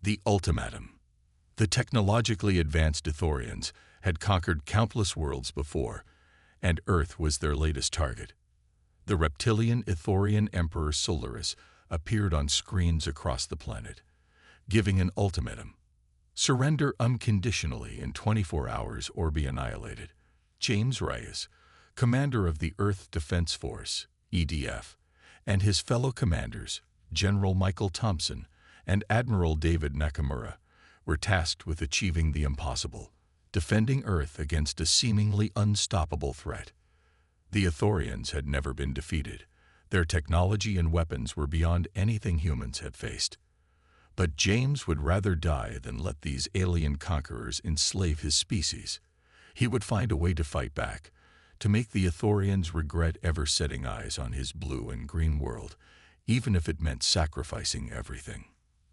The ultimatum. The technologically advanced Ithorians had conquered countless worlds before, and Earth was their latest target. The reptilian Ithorian Emperor Solaris appeared on screens across the planet, giving an ultimatum. Surrender unconditionally in 24 hours or be annihilated. James Reyes, commander of the Earth Defense Force, EDF, and his fellow commanders, General Michael Thompson and Admiral David Nakamura, were tasked with achieving the impossible, defending Earth against a seemingly unstoppable threat. The Ithorians had never been defeated. Their technology and weapons were beyond anything humans had faced. But James would rather die than let these alien conquerors enslave his species. He would find a way to fight back, to make the Ithorians regret ever setting eyes on his blue and green world, even if it meant sacrificing everything.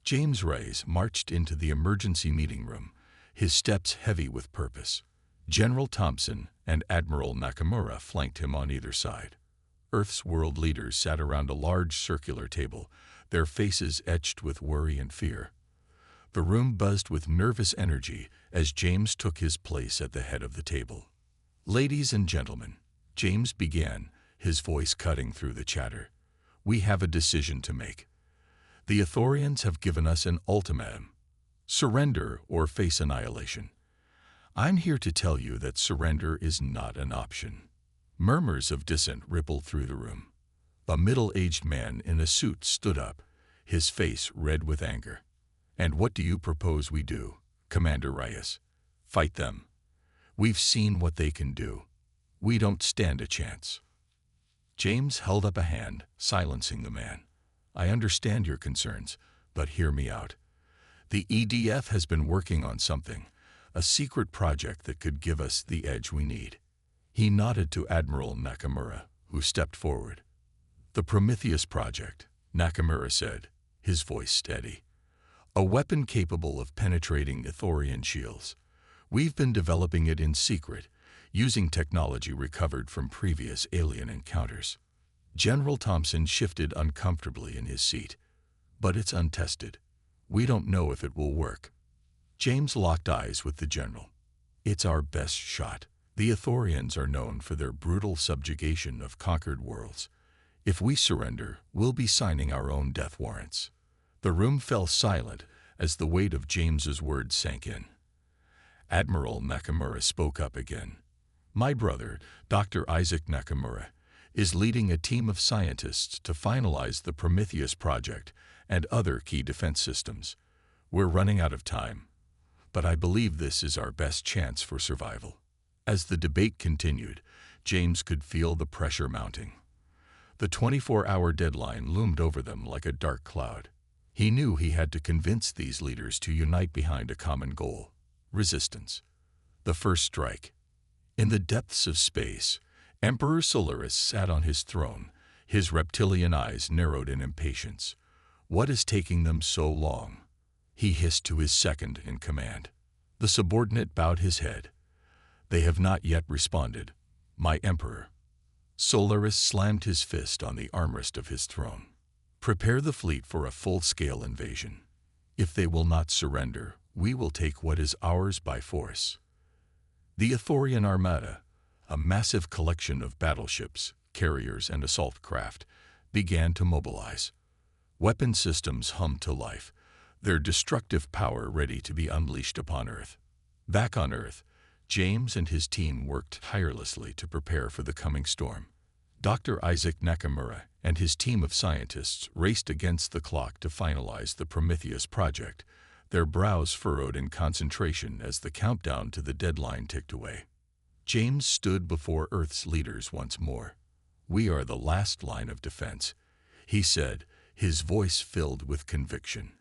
James Reyes marched into the emergency meeting room, his steps heavy with purpose. General Thompson and Admiral Nakamura flanked him on either side. Earth's world leaders sat around a large circular table, their faces etched with worry and fear. The room buzzed with nervous energy as James took his place at the head of the table. "Ladies and gentlemen," James began, his voice cutting through the chatter, "we have a decision to make. The Ithorians have given us an ultimatum. Surrender or face annihilation. I'm here to tell you that surrender is not an option." Murmurs of dissent rippled through the room. A middle-aged man in a suit stood up, his face red with anger. "And what do you propose we do, Commander Reyes? Fight them. We've seen what they can do. We don't stand a chance." James held up a hand, silencing the man. "I understand your concerns, but hear me out. The EDF has been working on something, a secret project that could give us the edge we need." He nodded to Admiral Nakamura, who stepped forward. "The Prometheus Project," Nakamura said, his voice steady. "A weapon capable of penetrating Ithorian shields. We've been developing it in secret, using technology recovered from previous alien encounters." General Thompson shifted uncomfortably in his seat. "But it's untested. We don't know if it will work." James locked eyes with the general. "It's our best shot. The Ithorians are known for their brutal subjugation of conquered worlds. If we surrender, we'll be signing our own death warrants." The room fell silent as the weight of James's words sank in. Admiral Nakamura spoke up again. "My brother, Dr. Isaac Nakamura, is leading a team of scientists to finalize the Prometheus Project and other key defense systems. We're running out of time, but I believe this is our best chance for survival." As the debate continued, James could feel the pressure mounting. The 24-hour deadline loomed over them like a dark cloud. He knew he had to convince these leaders to unite behind a common goal: resistance. The first strike. In the depths of space, Emperor Solaris sat on his throne, his reptilian eyes narrowed in impatience. "What is taking them so long?" he hissed to his second in command. The subordinate bowed his head. "They have not yet responded, my Emperor." Solaris slammed his fist on the armrest of his throne. "Prepare the fleet for a full-scale invasion. If they will not surrender, we will take what is ours by force." The Ithorian Armada, a massive collection of battleships, carriers, and assault craft, began to mobilize. Weapon systems hummed to life, their destructive power ready to be unleashed upon Earth. Back on Earth, James and his team worked tirelessly to prepare for the coming storm. Dr. Isaac Nakamura and his team of scientists raced against the clock to finalize the Prometheus Project, their brows furrowed in concentration as the countdown to the deadline ticked away. James stood before Earth's leaders once more. "We are the last line of defense," he said, his voice filled with conviction.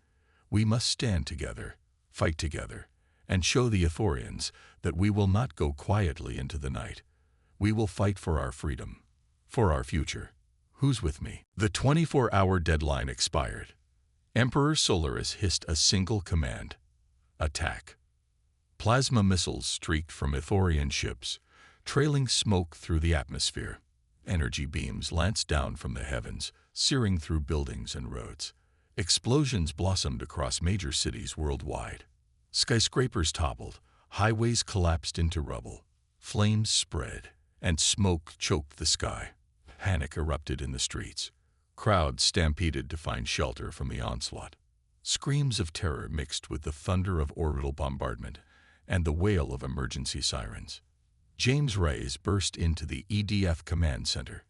"We must stand together, fight together, and show the Ithorians that we will not go quietly into the night. We will fight for our freedom, for our future. Who's with me?" The 24-hour deadline expired. Emperor Solaris hissed a single command: attack. Plasma missiles streaked from Ithorian ships, trailing smoke through the atmosphere. Energy beams lanced down from the heavens, searing through buildings and roads. Explosions blossomed across major cities worldwide. Skyscrapers toppled, highways collapsed into rubble, flames spread, and smoke choked the sky. Panic erupted in the streets. Crowds stampeded to find shelter from the onslaught. Screams of terror mixed with the thunder of orbital bombardment and the wail of emergency sirens. James Reyes burst into the EDF command center.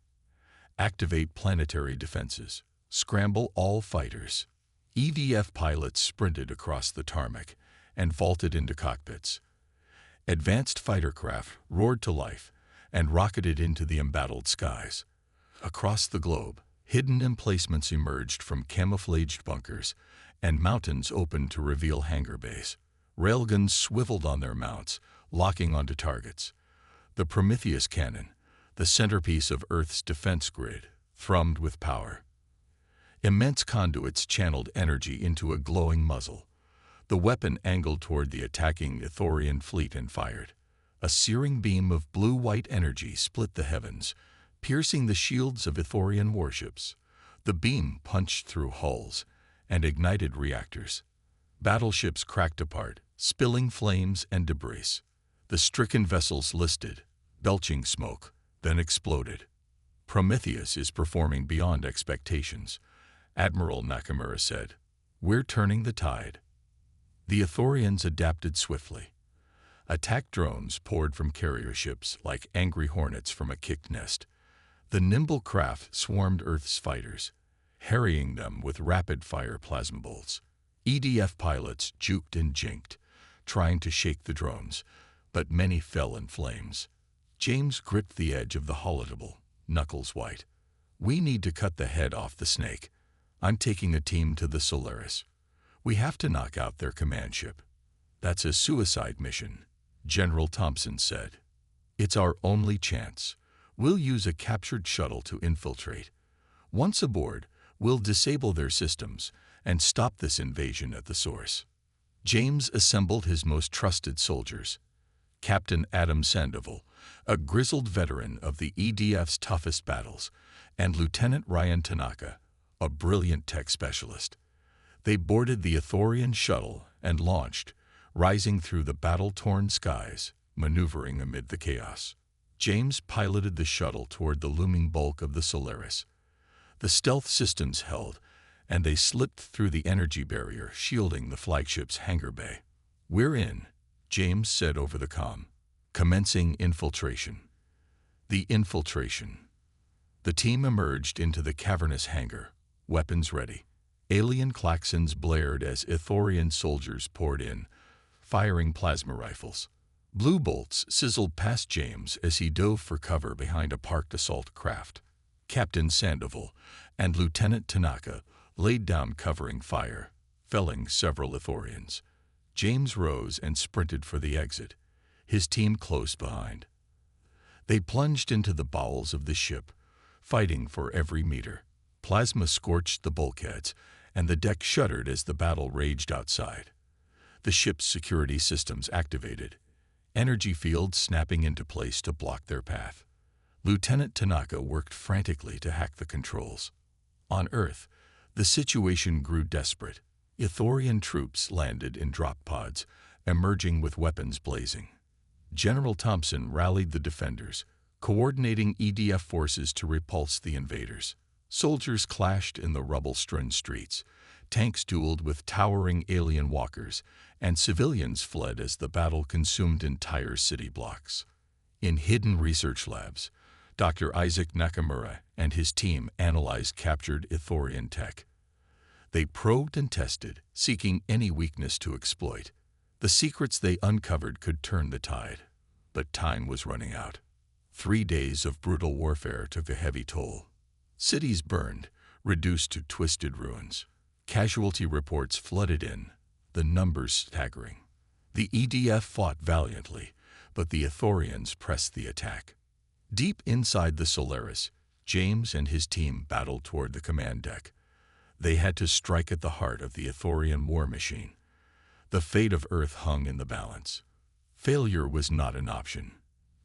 Activate planetary defenses. Scramble all fighters. EDF pilots sprinted across the tarmac and vaulted into cockpits. Advanced fighter craft roared to life and rocketed into the embattled skies. Across the globe, hidden emplacements emerged from camouflaged bunkers, and mountains opened to reveal hangar bays. Railguns swiveled on their mounts, locking onto targets. The Prometheus cannon, the centerpiece of Earth's defense grid, thrummed with power. Immense conduits channeled energy into a glowing muzzle. The weapon angled toward the attacking Ithorian fleet and fired. A searing beam of blue-white energy split the heavens, piercing the shields of Ithorian warships. The beam punched through hulls and ignited reactors. Battleships cracked apart, spilling flames and debris. The stricken vessels listed, belching smoke, then exploded. Prometheus is performing beyond expectations, Admiral Nakamura said. We're turning the tide. The Ithorians adapted swiftly. Attack drones poured from carrier ships like angry hornets from a kicked nest. The nimble craft swarmed Earth's fighters, harrying them with rapid-fire plasma bolts. EDF pilots juked and jinked, trying to shake the drones, but many fell in flames. James gripped the edge of the holodeble, knuckles white. We need to cut the head off the snake. I'm taking a team to the Solaris. We have to knock out their command ship. That's a suicide mission, General Thompson said. It's our only chance. We'll use a captured shuttle to infiltrate. Once aboard, we'll disable their systems and stop this invasion at the source. James assembled his most trusted soldiers. Captain Adam Sandoval, a grizzled veteran of the EDF's toughest battles, and Lieutenant Ryan Tanaka, a brilliant tech specialist. They boarded the Ithorian shuttle and launched, rising through the battle-torn skies, maneuvering amid the chaos. James piloted the shuttle toward the looming bulk of the Solaris. The stealth systems held, and they slipped through the energy barrier shielding the flagship's hangar bay. We're in, James said over the comm. Commencing infiltration. The infiltration. The team emerged into the cavernous hangar, weapons ready. Alien klaxons blared as Ithorian soldiers poured in, firing plasma rifles. Blue bolts sizzled past James as he dove for cover behind a parked assault craft. Captain Sandoval and Lieutenant Tanaka laid down covering fire, felling several Ithorians. James rose and sprinted for the exit, his team close behind. They plunged into the bowels of the ship, fighting for every meter. Plasma scorched the bulkheads, and the deck shuddered as the battle raged outside. The ship's security systems activated, energy fields snapping into place to block their path. Lieutenant Tanaka worked frantically to hack the controls. On Earth, the situation grew desperate. Ithorian troops landed in drop pods, emerging with weapons blazing. General Thompson rallied the defenders, coordinating EDF forces to repulse the invaders. Soldiers clashed in the rubble-strewn streets, tanks dueled with towering alien walkers, and civilians fled as the battle consumed entire city blocks. In hidden research labs, Dr. Isaac Nakamura and his team analyzed captured Ithorian tech. They probed and tested, seeking any weakness to exploit. The secrets they uncovered could turn the tide. But time was running out. 3 days of brutal warfare took a heavy toll. Cities burned, reduced to twisted ruins. Casualty reports flooded in, the numbers staggering. The EDF fought valiantly, but the Ithorians pressed the attack. Deep inside the Solaris, James and his team battled toward the command deck. They had to strike at the heart of the Ithorian war machine. The fate of Earth hung in the balance. Failure was not an option.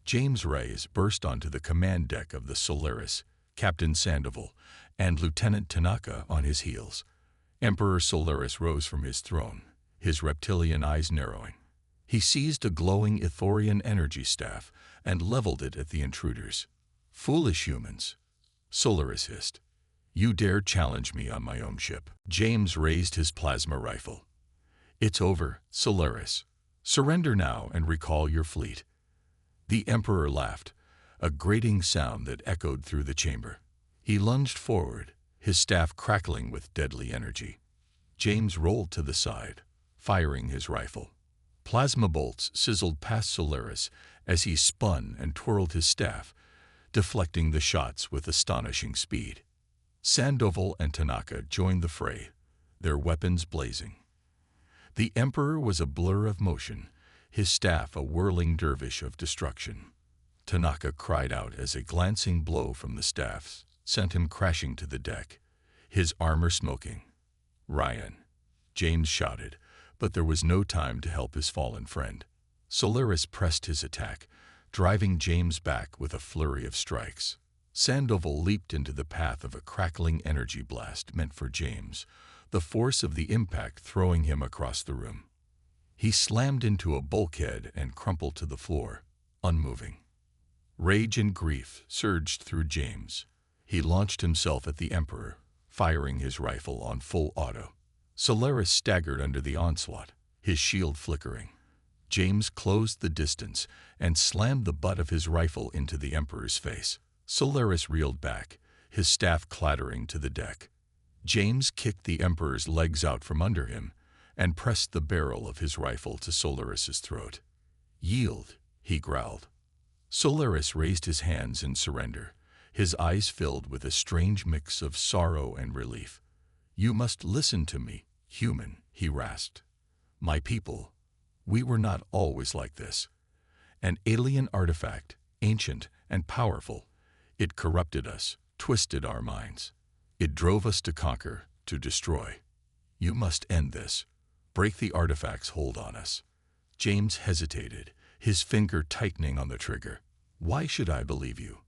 James Reyes burst onto the command deck of the Solaris, Captain Sandoval, and Lieutenant Tanaka on his heels. Emperor Solaris rose from his throne, his reptilian eyes narrowing. He seized a glowing Ithorian energy staff and leveled it at the intruders. "Foolish humans," Solaris hissed. "You dare challenge me on my own ship." James raised his plasma rifle. "It's over, Solaris. Surrender now and recall your fleet." The Emperor laughed, a grating sound that echoed through the chamber. He lunged forward, his staff crackling with deadly energy. James rolled to the side, firing his rifle. Plasma bolts sizzled past Solaris as he spun and twirled his staff, deflecting the shots with astonishing speed. Sandoval and Tanaka joined the fray, their weapons blazing. The Emperor was a blur of motion, his staff a whirling dervish of destruction. Tanaka cried out as a glancing blow from the staffs sent him crashing to the deck, his armor smoking. "Ryan," James shouted, but there was no time to help his fallen friend. Solaris pressed his attack, driving James back with a flurry of strikes. Sandoval leaped into the path of a crackling energy blast meant for James, the force of the impact throwing him across the room. He slammed into a bulkhead and crumpled to the floor, unmoving. Rage and grief surged through James. He launched himself at the Emperor, firing his rifle on full auto. Solaris staggered under the onslaught, his shield flickering. James closed the distance and slammed the butt of his rifle into the Emperor's face. Solaris reeled back, his staff clattering to the deck. James kicked the Emperor's legs out from under him and pressed the barrel of his rifle to Solaris's throat. "Yield," he growled. Solaris raised his hands in surrender, his eyes filled with a strange mix of sorrow and relief. "You must listen to me, human," he rasped. "My people, we were not always like this. An alien artifact, ancient and powerful, it corrupted us, twisted our minds. It drove us to conquer, to destroy. You must end this. Break the artifact's hold on us." James hesitated, his finger tightening on the trigger. "Why should I believe you?"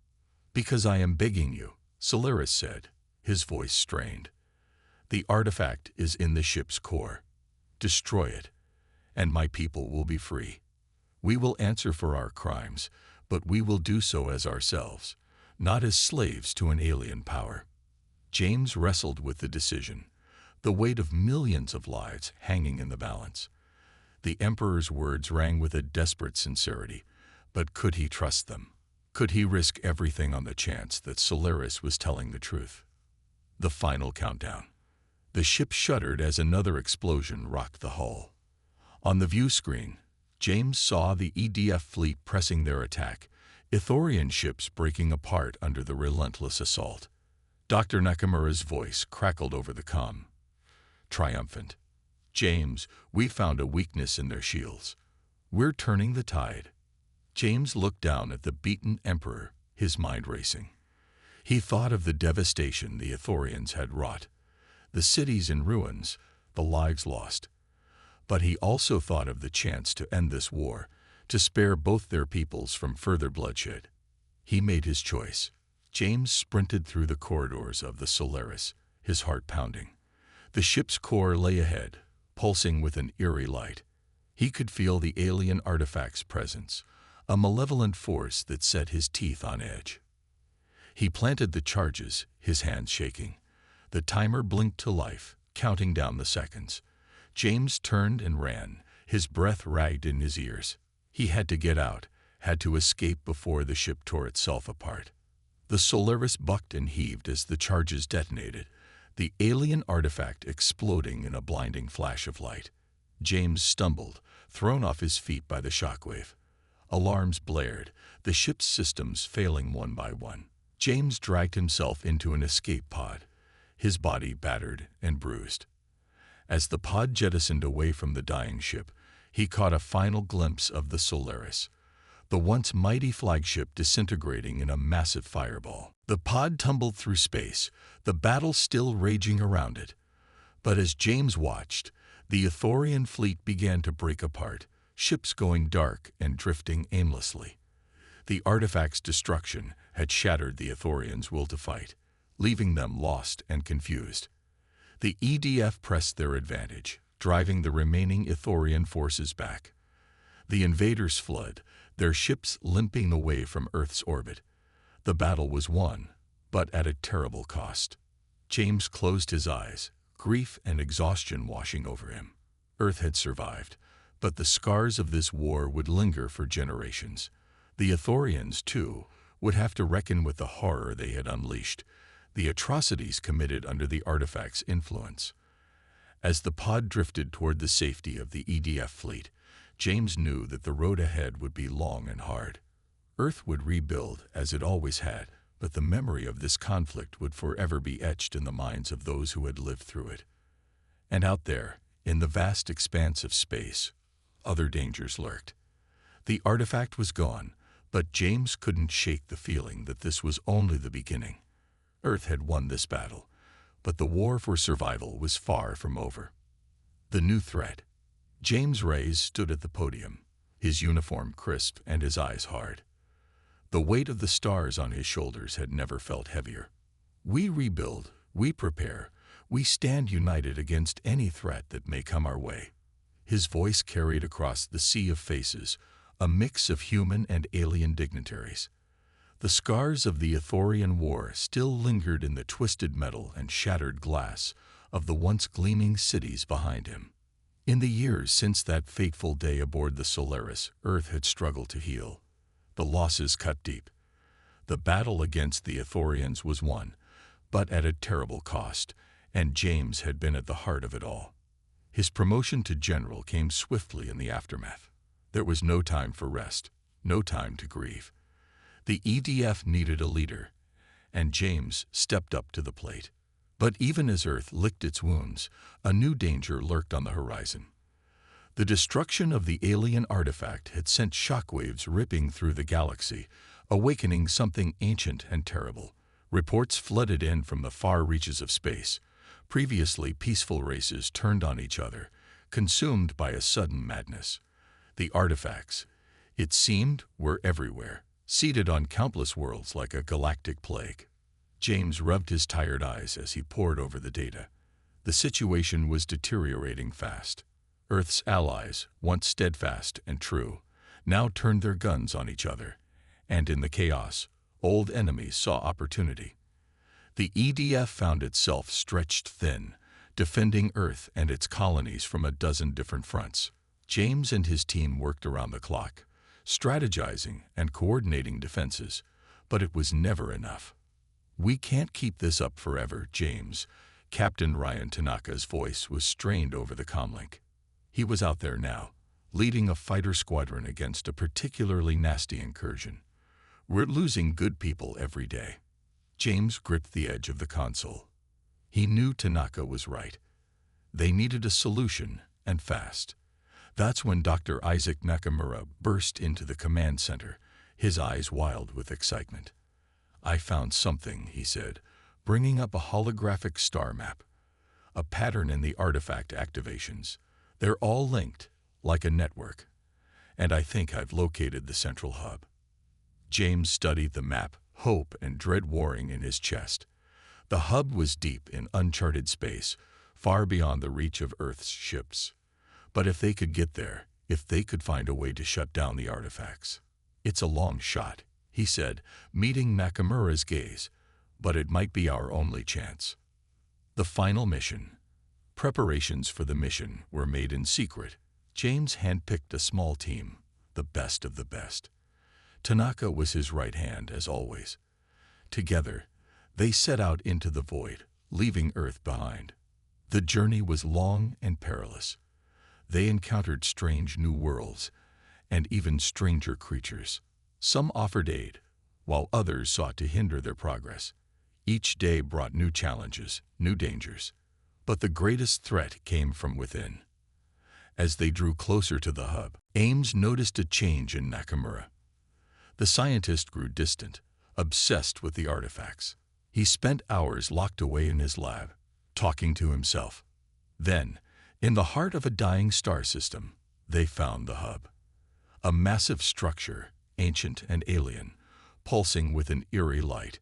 "Because I am begging you," Solaris said, his voice strained. "The artifact is in the ship's core. Destroy it, and my people will be free. We will answer for our crimes, but we will do so as ourselves, not as slaves to an alien power." James wrestled with the decision, the weight of millions of lives hanging in the balance. The Emperor's words rang with a desperate sincerity, but could he trust them? Could he risk everything on the chance that Solaris was telling the truth? The final countdown. The ship shuddered as another explosion rocked the hull. On the view screen, James saw the EDF fleet pressing their attack, Ithorian ships breaking apart under the relentless assault. Dr. Nakamura's voice crackled over the comm, triumphant. "James, we found a weakness in their shields. We're turning the tide." James looked down at the beaten Emperor, his mind racing. He thought of the devastation the Ithorians had wrought, the cities in ruins, the lives lost. But he also thought of the chance to end this war, to spare both their peoples from further bloodshed. He made his choice. James sprinted through the corridors of the Solaris, his heart pounding. The ship's core lay ahead, pulsing with an eerie light. He could feel the alien artifact's presence, a malevolent force that set his teeth on edge. He planted the charges, his hands shaking. The timer blinked to life, counting down the seconds. James turned and ran, his breath ragged in his ears. He had to get out, had to escape before the ship tore itself apart. The Solaris bucked and heaved as the charges detonated, the alien artifact exploding in a blinding flash of light. James stumbled, thrown off his feet by the shockwave. Alarms blared, the ship's systems failing one by one. James dragged himself into an escape pod, his body battered and bruised. As the pod jettisoned away from the dying ship, he caught a final glimpse of the Solaris, the once mighty flagship disintegrating in a massive fireball. The pod tumbled through space, the battle still raging around it. But as James watched, the Ithorian fleet began to break apart, ships going dark and drifting aimlessly. The artifact's destruction had shattered the Ithorians' will to fight, leaving them lost and confused. The EDF pressed their advantage, driving the remaining Ithorian forces back. The invaders fled, their ships limping away from Earth's orbit. The battle was won, but at a terrible cost. James closed his eyes, grief and exhaustion washing over him. Earth had survived, but the scars of this war would linger for generations. The Ithorians, too, would have to reckon with the horror they had unleashed, the atrocities committed under the artifact's influence. As the pod drifted toward the safety of the EDF fleet, James knew that the road ahead would be long and hard. Earth would rebuild, as it always had, but the memory of this conflict would forever be etched in the minds of those who had lived through it. And out there, in the vast expanse of space, other dangers lurked. The artifact was gone, but James couldn't shake the feeling that this was only the beginning. Earth had won this battle, but the war for survival was far from over. The new threat. James Reyes stood at the podium, his uniform crisp and his eyes hard. The weight of the stars on his shoulders had never felt heavier. We rebuild, we prepare, we stand united against any threat that may come our way. His voice carried across the sea of faces, a mix of human and alien dignitaries. The scars of the Ithorian War still lingered in the twisted metal and shattered glass of the once gleaming cities behind him. In the years since that fateful day aboard the Solaris, Earth had struggled to heal. The losses cut deep. The battle against the Ithorians was won, but at a terrible cost, and James had been at the heart of it all. His promotion to general came swiftly in the aftermath. There was no time for rest, no time to grieve. The EDF needed a leader, and James stepped up to the plate. But even as Earth licked its wounds, a new danger lurked on the horizon. The destruction of the alien artifact had sent shockwaves ripping through the galaxy, awakening something ancient and terrible. Reports flooded in from the far reaches of space. Previously peaceful races turned on each other, consumed by a sudden madness. The artifacts, it seemed, were everywhere, seated on countless worlds like a galactic plague. James rubbed his tired eyes as he pored over the data. The situation was deteriorating fast. Earth's allies, once steadfast and true, now turned their guns on each other, and in the chaos, old enemies saw opportunity. The EDF found itself stretched thin, defending Earth and its colonies from a dozen different fronts. James and his team worked around the clock, strategizing and coordinating defenses, but it was never enough. "We can't keep this up forever, James." Captain Ryan Tanaka's voice was strained over the comlink. He was out there now, leading a fighter squadron against a particularly nasty incursion. "We're losing good people every day." James gripped the edge of the console. He knew Tanaka was right. They needed a solution, and fast. That's when Dr. Isaac Nakamura burst into the command center, his eyes wild with excitement. "I found something," he said, bringing up a holographic star map. "A pattern in the artifact activations. They're all linked, like a network. And I think I've located the central hub." James studied the map, hope and dread warring in his chest. The hub was deep in uncharted space, far beyond the reach of Earth's ships. But if they could get there, if they could find a way to shut down the artifacts. "It's a long shot," he said, meeting Nakamura's gaze, "but it might be our only chance." The final mission. Preparations for the mission were made in secret. James handpicked a small team, the best of the best. Tanaka was his right hand, as always. Together, they set out into the void, leaving Earth behind. The journey was long and perilous. They encountered strange new worlds, and even stranger creatures. Some offered aid, while others sought to hinder their progress. Each day brought new challenges, new dangers. But the greatest threat came from within. As they drew closer to the hub, Ames noticed a change in Nakamura. The scientist grew distant, obsessed with the artifacts. He spent hours locked away in his lab, talking to himself. Then, in the heart of a dying star system, they found the hub. A massive structure, ancient and alien, pulsing with an eerie light.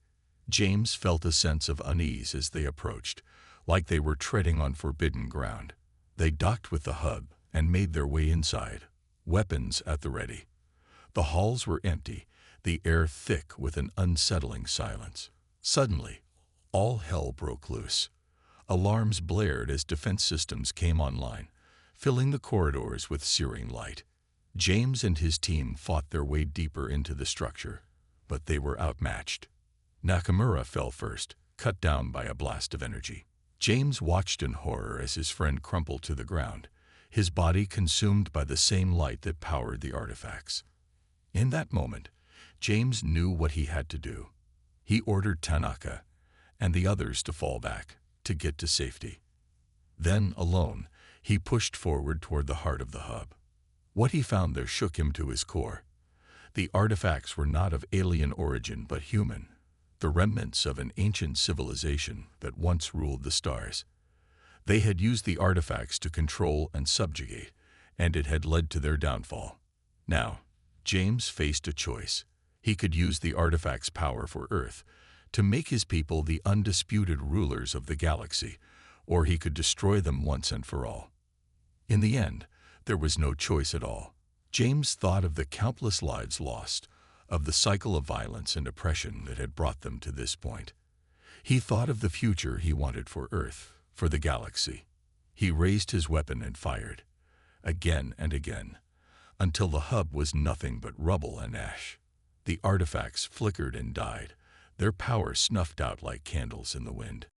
James felt a sense of unease as they approached. like they were treading on forbidden ground. They docked with the hub and made their way inside, weapons at the ready. The halls were empty, the air thick with an unsettling silence. Suddenly, all hell broke loose. Alarms blared as defense systems came online, filling the corridors with searing light. James and his team fought their way deeper into the structure, but they were outmatched. Nakamura fell first, cut down by a blast of energy. James watched in horror as his friend crumpled to the ground, his body consumed by the same light that powered the artifacts. In that moment, James knew what he had to do. He ordered Tanaka and the others to fall back, to get to safety. Then, alone, he pushed forward toward the heart of the hub. What he found there shook him to his core. The artifacts were not of alien origin but human, the remnants of an ancient civilization that once ruled the stars. They had used the artifacts to control and subjugate, and it had led to their downfall. Now, James faced a choice. He could use the artifacts' power for Earth to make his people the undisputed rulers of the galaxy, or he could destroy them once and for all. In the end, there was no choice at all. James thought of the countless lives lost, of the cycle of violence and oppression that had brought them to this point. He thought of the future he wanted for Earth, for the galaxy. He raised his weapon and fired, again and again, until the hub was nothing but rubble and ash. The artifacts flickered and died, their power snuffed out like candles in the wind.